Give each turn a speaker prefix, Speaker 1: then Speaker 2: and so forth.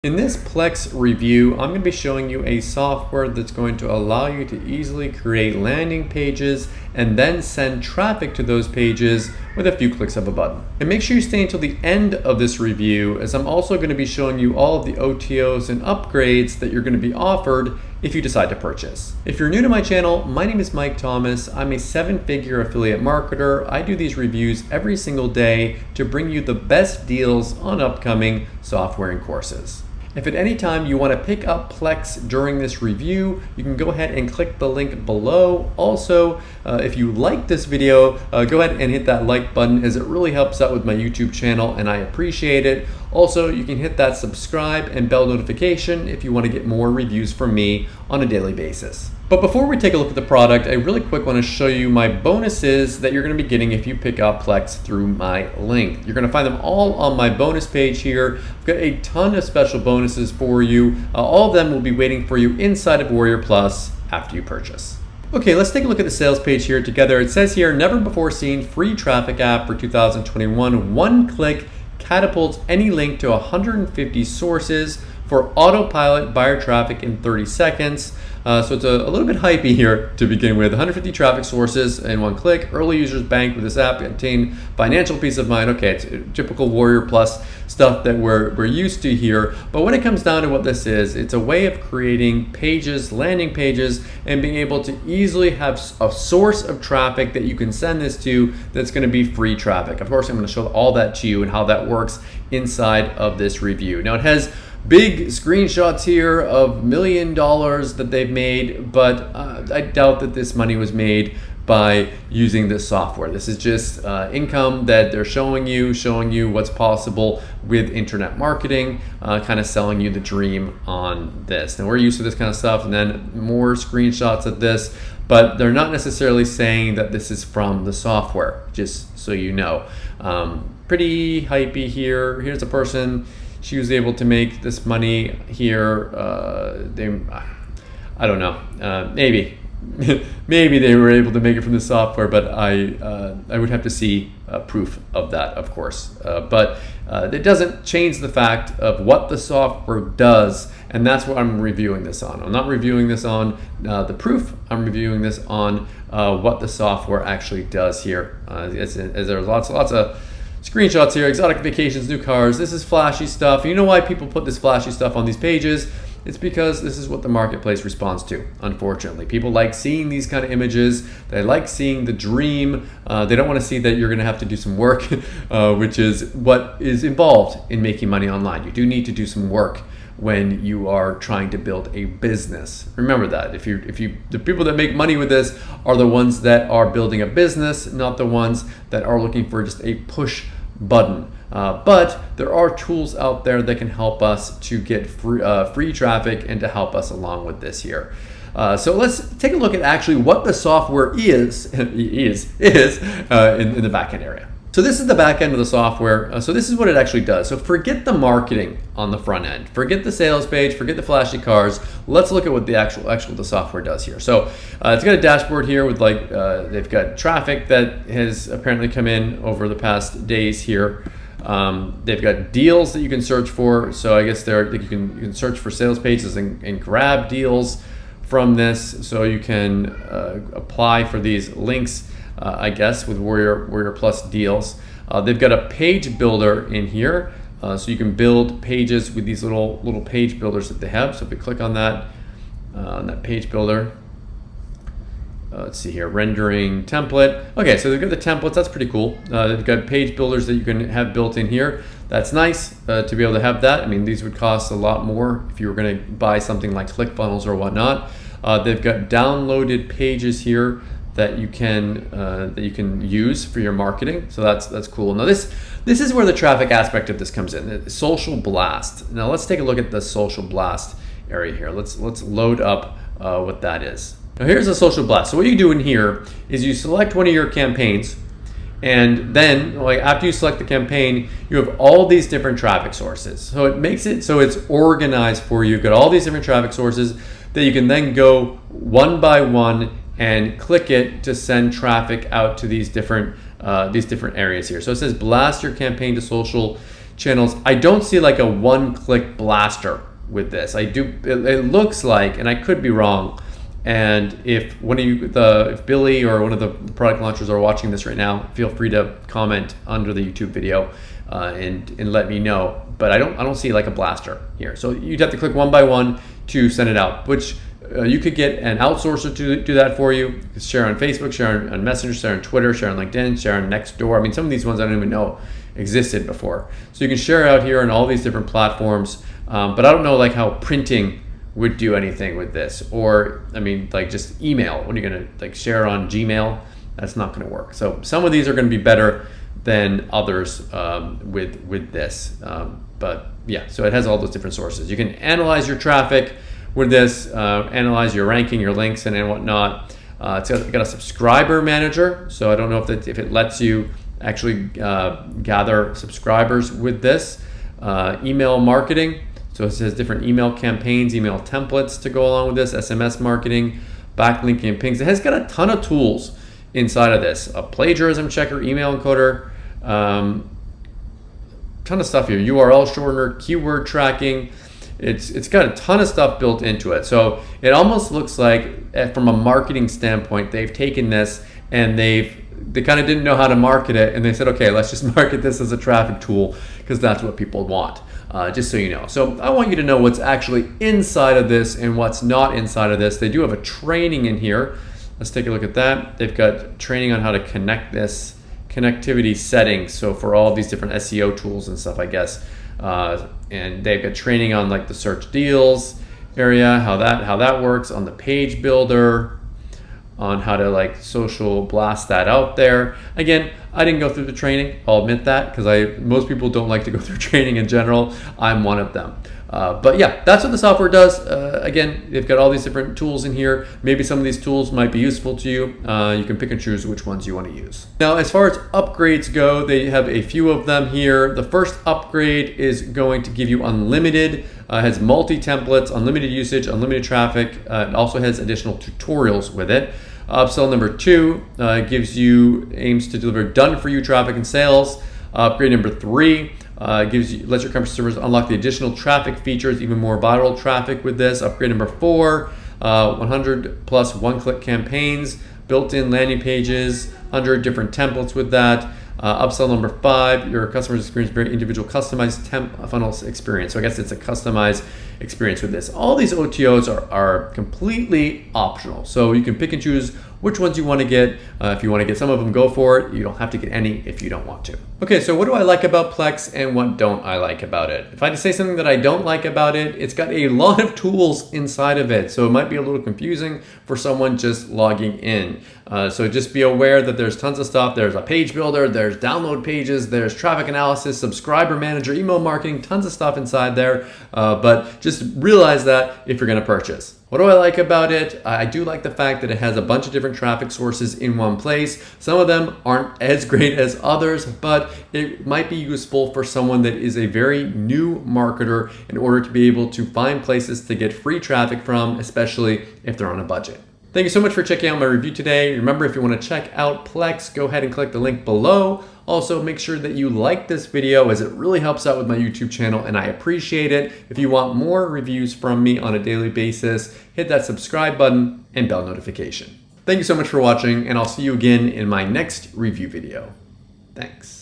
Speaker 1: In this Plex review, I'm going to be showing you a software that's going to allow you to easily create landing pages and then send traffic to those pages with a few clicks of a button. And make sure you stay until the end of this review, as I'm also going to be showing you all of the OTOs and upgrades that you're going to be offered if you decide to purchase. If you're new to my channel, my name is Mike Thomas. I'm a 7-figure affiliate marketer. I do these reviews every single day to bring you the best deals on upcoming software and courses. If at any time you want to pick up Plex during this review, you can go ahead and click the link below. Also, if you like this video, go ahead and hit that like button, as it really helps out with my YouTube channel and I appreciate it. Also, you can hit that subscribe and bell notification if you want to get more reviews from me on a daily basis. But before we take a look at the product, I really quick want to show you my bonuses that you're going to be getting if you pick up Plex through my link. You're going to find them all on my bonus page here. I've got a ton of special bonuses for you. All of them will be waiting for you inside of Warrior Plus after you purchase. Okay, let's take a look at the sales page here together. It says here, never before seen free traffic app for 2021. One click catapults any link to 150 sources for autopilot buyer traffic in 30 seconds. So it's a little bit hypey here to begin with. 150 traffic sources in one click. Early users bank with this app, obtain financial peace of mind. Okay, it's typical Warrior Plus stuff that we're used to here. But when it comes down to what this is, it's a way of creating pages, landing pages, and being able to easily have a source of traffic that you can send this to that's going to be free traffic. Of course, I'm going to show all that to you and how that works inside of this review. Now, it has big screenshots here of $1 million that they've made, but I doubt that this money was made by using this software. This is just income that they're showing you what's possible with internet marketing, kind of selling you the dream on this. Now, we're used to this kind of stuff, and then more screenshots of this, but they're not necessarily saying that this is from the software, just so you know. Pretty hypey here. Here's a person. She was able to make this money here. I don't know. Maybe they were able to make it from the software, but I would have to see proof of that, of course. But it doesn't change the fact of what the software does, and that's what I'm reviewing this on. I'm not reviewing this on the proof. I'm reviewing this on what the software actually does here. As there's lots of screenshots here, exotic vacations, new cars. This is flashy stuff. You know why people put this flashy stuff on these pages? It's because this is what the marketplace responds to, unfortunately. People like seeing these kind of images. They like seeing the dream. They don't want to see that you're going to have to do some work, which is what is involved in making money online. You do need to do some work when you are trying to build a business. Remember that. The people that make money with this are the ones that are building a business, not the ones that are looking for just a push button. But there are tools out there that can help us to get free traffic and to help us along with this here. So let's take a look at actually what the software is in the backend area. So this is the back end of the software. So this is what it actually does. So forget the marketing on the front end. Forget the sales page. Forget the flashy cars. Let's look at what the actual the software does here. So it's got a dashboard here with they've got traffic that has apparently come in over the past days here. They've got deals that you can search for. So I guess you can search for sales pages and grab deals from this. So you can apply for these links. I guess with Warrior Plus deals. They've got a page builder in here, so you can build pages with these little page builders that they have. So if we click on that page builder, let's see here, rendering template. Okay, so they've got the templates. That's pretty cool. They've got page builders that you can have built in here. That's nice to be able to have that. I mean, these would cost a lot more if you were going to buy something like ClickFunnels or whatnot. They've got downloaded pages here that you can use for your marketing. So that's cool. Now this is where the traffic aspect of this comes in. The social blast. Now let's take a look at the social blast area here. Let's load up what that is. Now here's a social blast. So what you do in here is you select one of your campaigns, and then after you select the campaign, you have all these different traffic sources. So it makes it so it's organized for you. You've got all these different traffic sources that you can then go one by one and click it to send traffic out to these different areas here. So it says blast your campaign to social channels. I don't see like a one-click blaster with this. It looks like, and I could be wrong, and if if Billy or one of the product launchers are watching this right now, feel free to comment under the YouTube video and let me know. But I don't see like a blaster here. So you'd have to click one by one to send it out, which you could get an outsourcer to do that for you. You can share on Facebook, share on Messenger, share on Twitter, share on LinkedIn, share on Nextdoor. I mean, some of these ones I don't even know existed before. So you can share out here on all these different platforms. But I don't know like how printing would do anything with this, or I mean like just email. What are you gonna like share on Gmail? That's not gonna work. So some of these are gonna be better than others with this. But yeah, so it has all those different sources. You can analyze your traffic with this, analyze your ranking, your links, and whatnot. It's got a subscriber manager, so I don't know if it lets you actually gather subscribers with this. Email marketing. So it says different email campaigns, email templates to go along with this, SMS marketing, backlinking and pings. It has got a ton of tools inside of this. A plagiarism checker, email encoder, ton of stuff here. URL shortener, keyword tracking. It's got a ton of stuff built into it. So it almost looks like from a marketing standpoint, they've taken this and they kind of didn't know how to market it, and they said, okay, let's just market this as a traffic tool because that's what people want. Just so you know. So I want you to know what's actually inside of this and what's not inside of this. They do have a training in here. Let's take a look at that. They've got training on how to connect this, connectivity settings. So for all these different SEO tools and stuff, I guess. And they've got training on like the search deals area, how that works, on the page builder, on how to like social blast that out there. Again, I didn't go through the training, I'll admit that, because most people don't like to go through training in general. I'm one of them. But yeah, that's what the software does. Again, they've got all these different tools in here. Maybe some of these tools might be useful to you. You can pick and choose which ones you want to use. Now, as far as upgrades go, they have a few of them here. The first upgrade is going to give you unlimited, has multi-templates, unlimited usage, unlimited traffic. It also has additional tutorials with it. Upsell number 2 aims to deliver done-for-you traffic and sales. Upgrade number 3 lets your customers unlock the additional traffic features, even more viral traffic with this. Upgrade number 4, 100 plus one-click campaigns, built-in landing pages, 100 different templates with that. Upsell number 5, your customers experience very individual customized funnel experience. So I guess it's a customized experience with this. All these OTOs are completely optional. So you can pick and choose which ones you want to get. If you want to get some of them, go for it. You don't have to get any if you don't want to. Okay, so what do I like about Plex and what don't I like about it? If I had to say something that I don't like about it, it's got a lot of tools inside of it. So it might be a little confusing for someone just logging in. So just be aware that there's tons of stuff. There's a page builder, there's download pages, there's traffic analysis, subscriber manager, email marketing, tons of stuff inside there. But just realize that if you're going to purchase. What do I like about it? I do like the fact that it has a bunch of different traffic sources in one place. Some of them aren't as great as others, but it might be useful for someone that is a very new marketer in order to be able to find places to get free traffic from, especially if they're on a budget. Thank you so much for checking out my review today. Remember, if you want to check out Plex, go ahead and click the link below. Also, make sure that you like this video as it really helps out with my YouTube channel and I appreciate it. If you want more reviews from me on a daily basis, hit that subscribe button and bell notification. Thank you so much for watching, and I'll see you again in my next review video. Thanks.